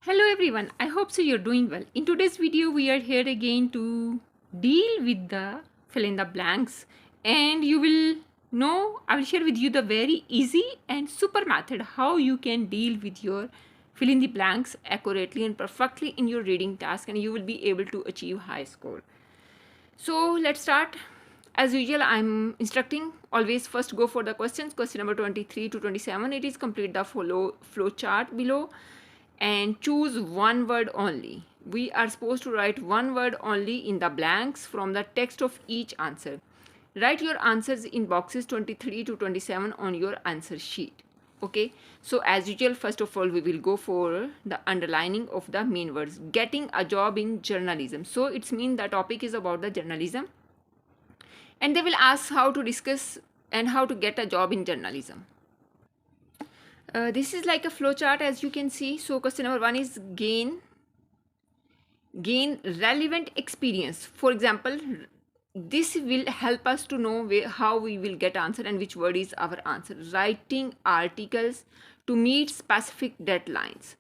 Hello everyone, I hope so you're doing well. In today's video we are here again to deal with the fill in the blanks, and you will know I will share with you the very easy and super method how you can deal with your fill in the blanks accurately and perfectly in your reading task, and you will be able to achieve high score. So let's start. As usual, I'm instructing always first go for the questions. Question number 23 to 27. It is complete the flow chart below and choose one word only. We are supposed to write one word only in the blanks from the text of each answer. Write your answers in boxes 23 to 27 on your answer sheet. Okay, so as usual, first of all we will go for the underlining of the main words. Getting a job in journalism. So it's mean the topic is about the journalism, and they will ask how to discuss and how to get a job in journalism. This is like a flow chart, as you can see. So question number 1 is gain relevant experience. For example, this will help us to know how we will get answer and which word is our answer. Writing articles to meet specific deadlines.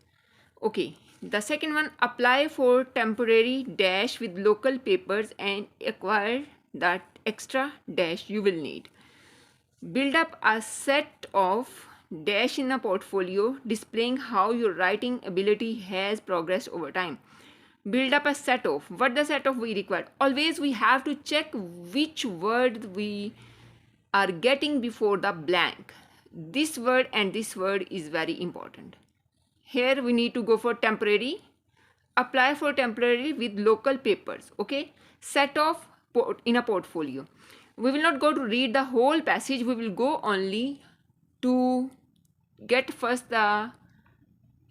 Okay, the second one, apply for temporary dash with local papers and acquire that extra dash you will need. Build up a set of dash in a portfolio displaying how your writing ability has progressed over time. Build up a set of, what the set of we require. Always we have to check which word we are getting before the blank. This word and this word is very important. Here we need to go for temporary. Apply for temporary with local papers. Okay, set of in a portfolio. We will not go to read the whole passage. We will go only to get first the,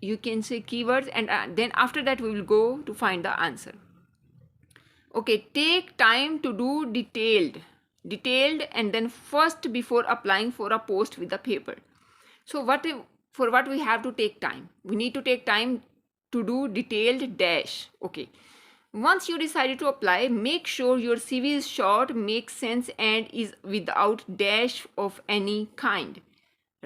you can say, keywords, and then after that we will go to find the answer. Okay, take time to do detailed and then first before applying for a post with the paper. So what we have to take time? We need to take time to do detailed dash. Okay, once you decided to apply, make sure your CV is short, makes sense, and is without dash of any kind.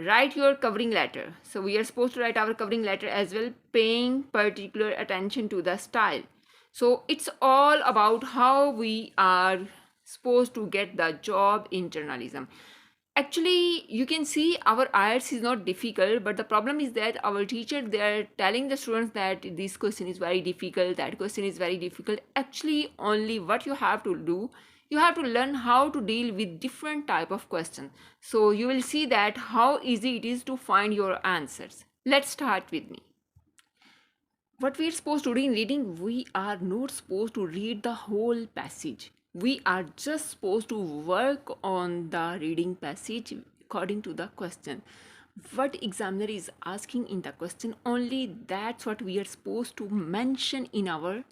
Write your covering letter. So we are supposed to write our covering letter as well, paying particular attention to the style. So it's all about how we are supposed to get the job in journalism. Actually, you can see our IELTS is not difficult, but the problem is that our teacher, they are telling the students that this question is very difficult, that question is very difficult. Actually, only what you have to do, you have to learn how to deal with different type of questions. So you will see that how easy it is to find your answers. Let's start with me. What we are supposed to do in reading, we are not supposed to read the whole passage. We are just supposed to work on the reading passage according to the question. What examiner is asking in the question, only that's what we are supposed to mention in our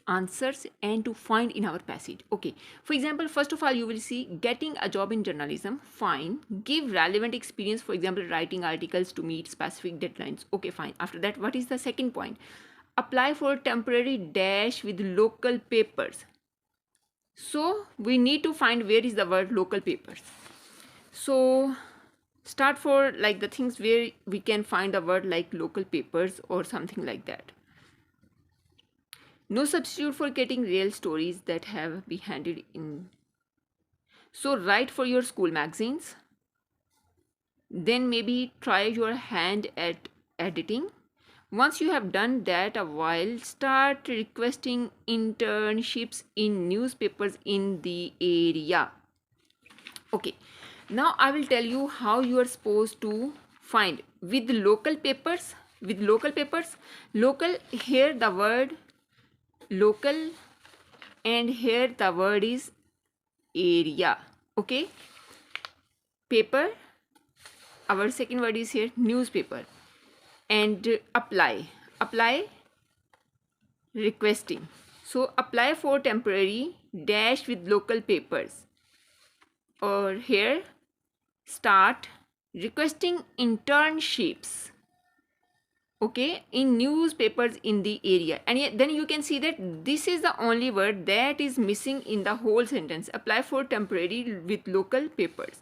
answers and to find in our passage. Okay, for example, first of all you will see getting a job in journalism. Fine. Give relevant experience, for example writing articles to meet specific deadlines. Okay, fine. After that, what is the second point? Apply for temporary dash with local papers. So we need to find where is the word local papers. So start for like the things where we can find a word like local papers or something like that. No substitute for getting real stories that have been handed in. So write for your school magazines. Then maybe try your hand at editing. Once you have done that a while, start requesting internships in newspapers in the area. Okay, now I will tell you how you are supposed to find with local papers. Local, here the word local, and here the word is area. Okay, paper, our second word is here newspaper, and apply requesting. So apply for temporary dash with local papers, or here start requesting internships, okay, in newspapers in the area. And then you can see that this is the only word that is missing in the whole sentence. Apply for temporary with local papers.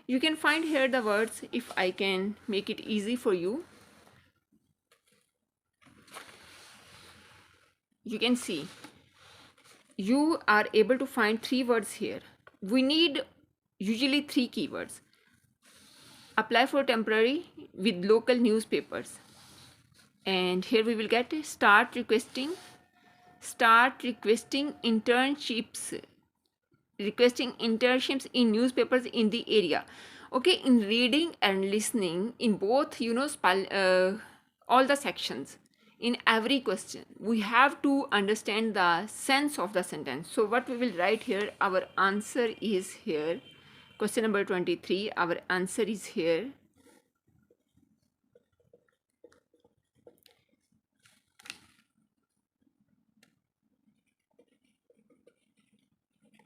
You can find here the words, if I can make it easy for you. you can see you are able to find 3 words here. We need usually 3 keywords. Apply for temporary with local newspapers, and here we will get start requesting internships in newspapers in the area. Okay, in reading and listening, in both, all the sections, in every question we have to understand the sense of the sentence. So what we will write here, our answer is here. Question number 23, our answer is here.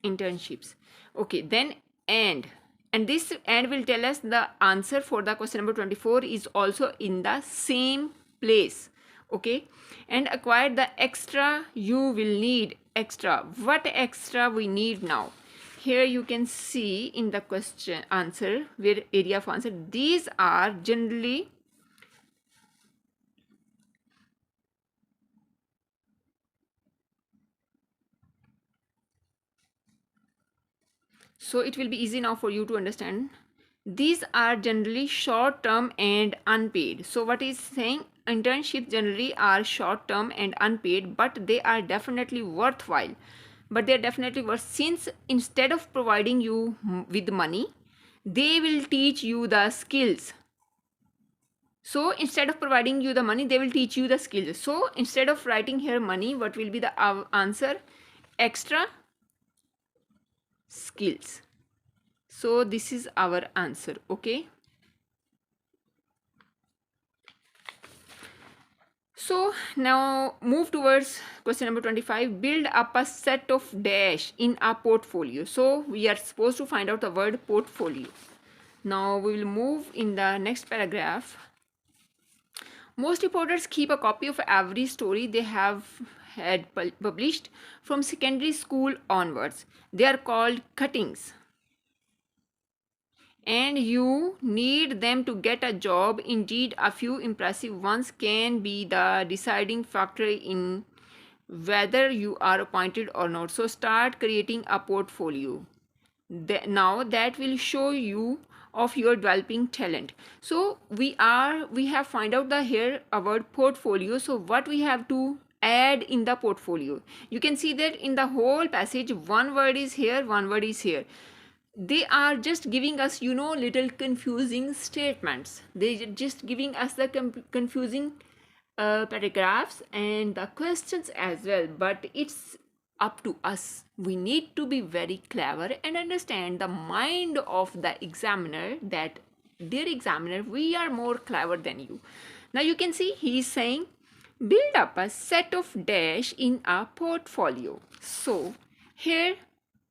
Internships. Okay, then and this and will tell us the answer for the question number 24 is also in the same place. Okay, and acquire the extra, you will need extra. What extra we need now? Here you can see in the question answer, where area of answer, these are generally so it will be easy now for you to understand. These are generally short term and unpaid. So what is saying, internships generally are short term and unpaid, but they are definitely worthwhile. But they are definitely worth, since instead of providing you with money, they will teach you the skills. So instead of providing you the money, they will teach you the skills. So instead of writing here money, what will be the answer? Extra skills. So this is our answer. Okay, so now move towards question number 25. Build up a set of dash in a portfolio. So we are supposed to find out the word portfolio. Now we will move in the next paragraph. Most reporters keep a copy of every story they have had published from secondary school onwards. They are called cuttings, and you need them to get a job. Indeed, a few impressive ones can be the deciding factor in whether you are appointed or not. So start creating a portfolio. Now that will show you of your developing talent. So we have find out the here a word portfolio. So what we have to add in the portfolio, you can see that in the whole passage, one word is here, one word is here. They are just giving us, little confusing statements. They just giving us the confusing paragraphs and the questions as well. But it's up to us. We need to be very clever and understand the mind of the examiner, that dear examiner, we are more clever than you. Now you can see he is saying build up a set of dash in a portfolio. So here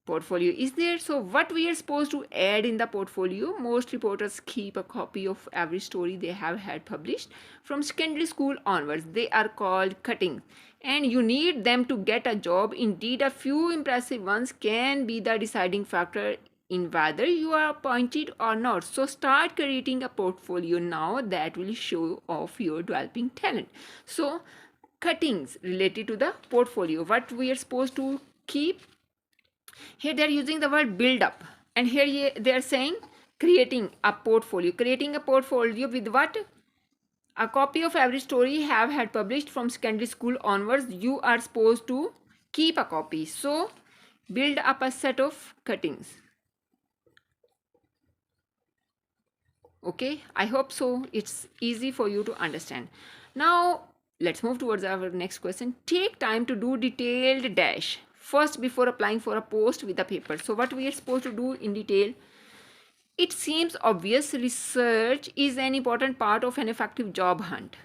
portfolio is there. So what we are supposed to add in the portfolio? Most reporters keep a copy of every story they have had published from secondary school onwards. They are called cuttings, and you need them to get a job. Indeed, a few impressive ones can be the deciding factor in whether you are appointed or not. So start creating a portfolio now that will show off your developing talent. So cuttings related to the portfolio, what we are supposed to keep. Here they are using the word build up, and here they are saying creating a portfolio. Creating a portfolio with what? A copy of every story have had published from secondary school onwards. You are supposed to keep a copy. So build up a set of cuttings. Okay, I hope so. It's easy for you to understand. Now let's move towards our next question. Take time to do detailed dash first before applying for a post with the paper. So what we are supposed to do in detail? It seems obvious research is an important part of an effective job hunt.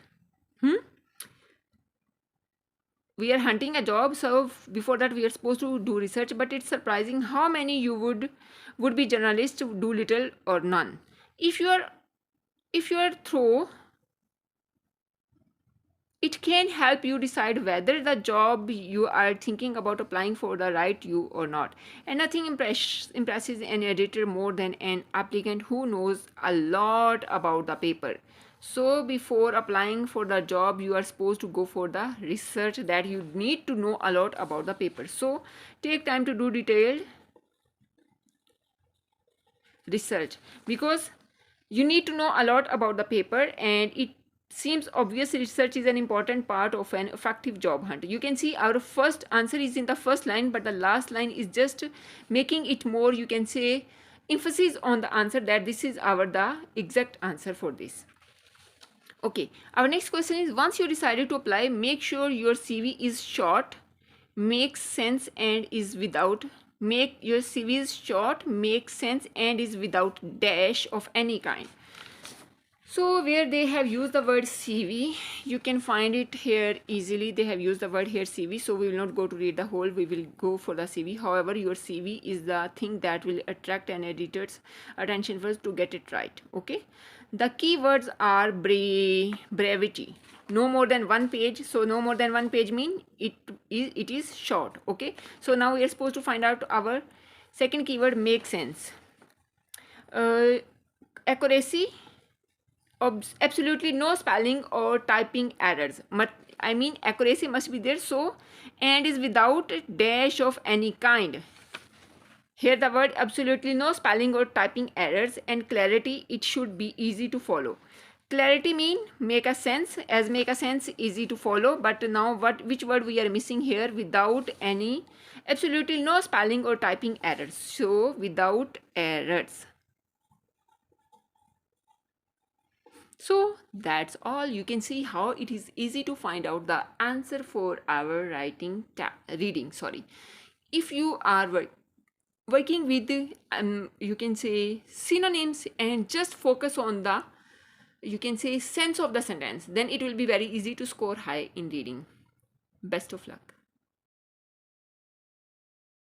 We are hunting a job, so before that we are supposed to do research, but it's surprising how many you would be journalists who do little or none. If you are through, it can help you decide whether the job you are thinking about applying for the right you or not. And nothing impresses an editor more than an applicant who knows a lot about the paper. So before applying for the job, you are supposed to go for the research, that you need to know a lot about the paper. So take time to do detailed research, because you need to know a lot about the paper, and it seems obvious research is an important part of an effective job hunt. You can see our first answer is in the first line, but the last line is just making it more, you can say, emphasis on the answer, that this is our the exact answer for this. Okay, our next question is, once you decided to apply, make sure your CV is short, makes sense, and is without, make your CV is short, makes sense, and is without dash of any kind. So where they have used the word CV, you can find it here easily. They have used the word here CV, so we will not go to read the whole, we will go for the CV. However, your CV is the thing that will attract an editor's attention first to get it right. Okay, the keywords are brevity, no more than one page. So no more than one page mean it is short. Okay, so now we are supposed to find out our second keyword, make sense. Accuracy, absolutely no spelling or typing errors. I mean accuracy must be there. So and is without dash of any kind. Here the word absolutely no spelling or typing errors, and clarity, it should be easy to follow. Clarity mean make a sense, as make a sense easy to follow. But now which word we are missing here? Without any, absolutely no spelling or typing errors. So without errors. So that's all. You can see how it is easy to find out the answer for our reading. Sorry, if you are working with you can say synonyms and just focus on the, you can say, sense of the sentence, then it will be very easy to score high in reading. Best of luck.